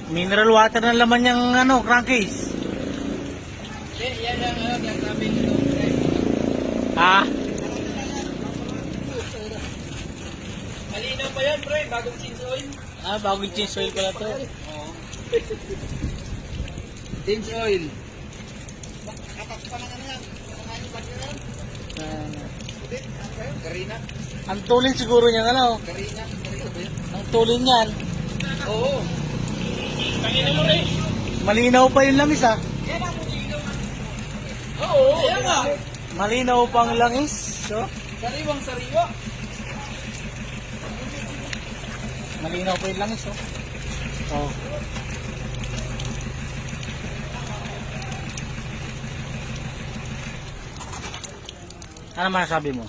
Mineral water na laman niyang ano, crankcase. Yan ang sabi nito. Ah, Malinaw pa yan, pre. Bagong change oil. bagong change oil pala to. Oo. Change oil. Karina. Ang tulin siguro niyan, ano? Karina. Ang tulin niyan. Oo. Kanina mo rin. Malinaw pa yung langis, ah. Oo. Ayan nga. Malinaw pang langis. So, Sariwang sariwa. malinaw pa yung langis, oh. Oh. Ano masasabi mo?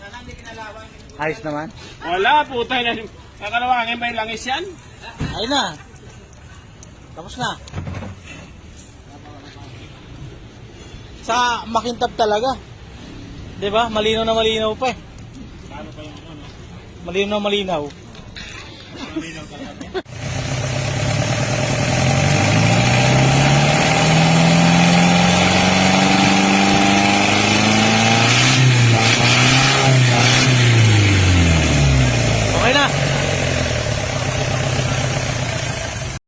Ayos naman? Wala, puta na. Kakalawangin ba yung langis yan? Ayun na. Tapos na. Sa makintab talaga. 'Di ba? Malinaw na malinaw pa eh. Paano pa yung ano? Malinaw na malinaw. Malinaw talaga.